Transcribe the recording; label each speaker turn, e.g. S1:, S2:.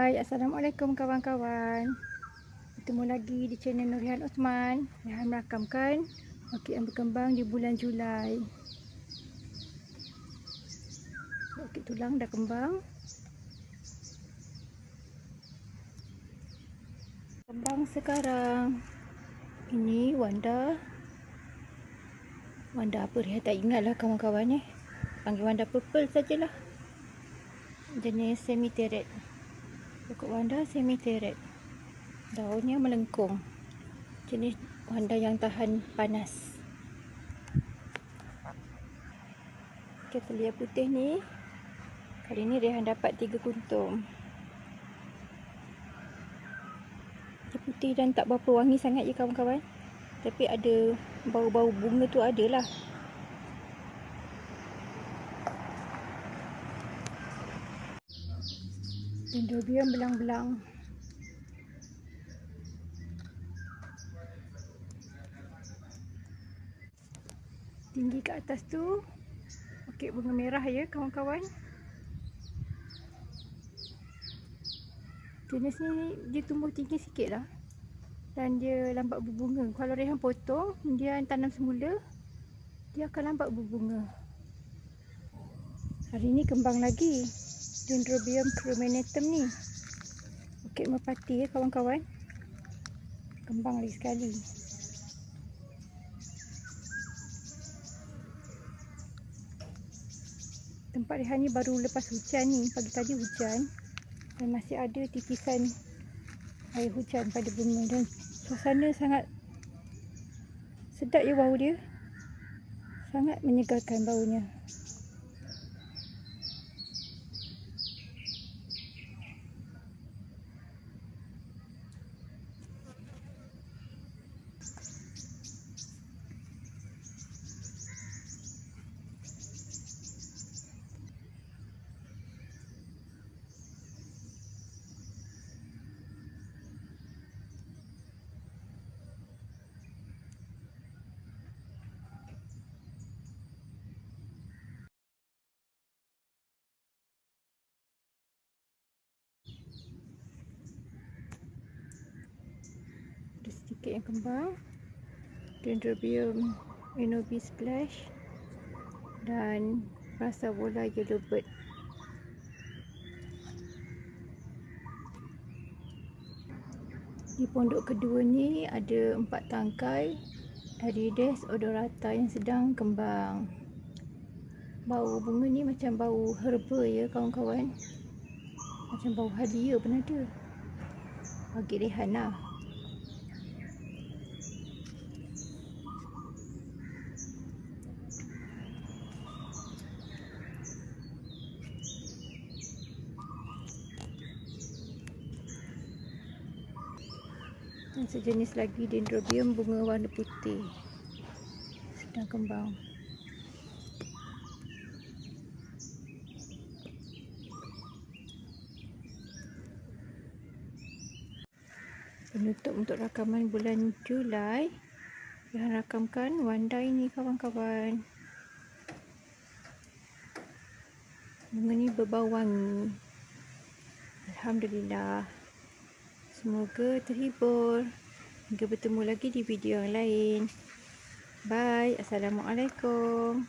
S1: Hai, Assalamualaikum kawan-kawan. Bertemu lagi di channel Nurhihan Osman. Yang merakamkan orkid yang berkembang di bulan Julai. Orkid tulang dah kembang. Kembang sekarang. Ini Wanda. Wanda apa dia tak ingat lah kawan-kawan ni. Panggil Wanda purple sajalah. Jenis semi-terret. Pokok Wanda semi-terret. Daunnya melengkung. Jenis Wanda yang tahan panas. Ketelia putih ni, kali ni Rehan dapat 3 kuntum. Dia putih dan tak berapa wangi sangat je kawan-kawan. Tapi ada bau-bau bunga tu adalah. Dendrobium belang-belang. Tinggi ke atas tu orkid bunga merah ya kawan-kawan. Jenis ni dia tumbuh tinggi sikit lah. Dan dia lambat berbunga. Kalau Rehan potong, dia tanam semula, dia akan lambat berbunga. Hari ni kembang lagi Dendrobium crumentum ni. Orkid merpati ya kawan-kawan. Kembang lagi sekali. Tempat Rehan ni baru lepas hujan ni. Pagi tadi hujan. Dan masih ada titisan air hujan pada bunga. Dan suasana sangat sedap ya bau dia. Sangat menyegarkan baunya. Ada sedikit yang kembang. Dendrobium Inobi Splash dan rasa bola yellow bird. Di pondok kedua ni ada 4 tangkai Aerides odorata yang sedang kembang. Bau bunga ni macam bau herba ya kawan-kawan. Macam bau halia pun ada. Bagi Rehan lah. Dan sejenis lagi Dendrobium bunga warna putih sedang kembang. Penutup untuk rakaman bulan Julai, Rehan rakamkan Wanda ini kawan-kawan. Bunga ni berbau wangi. Alhamdulillah. Semoga terhibur. Hingga bertemu lagi di video yang lain. Bye. Assalamualaikum.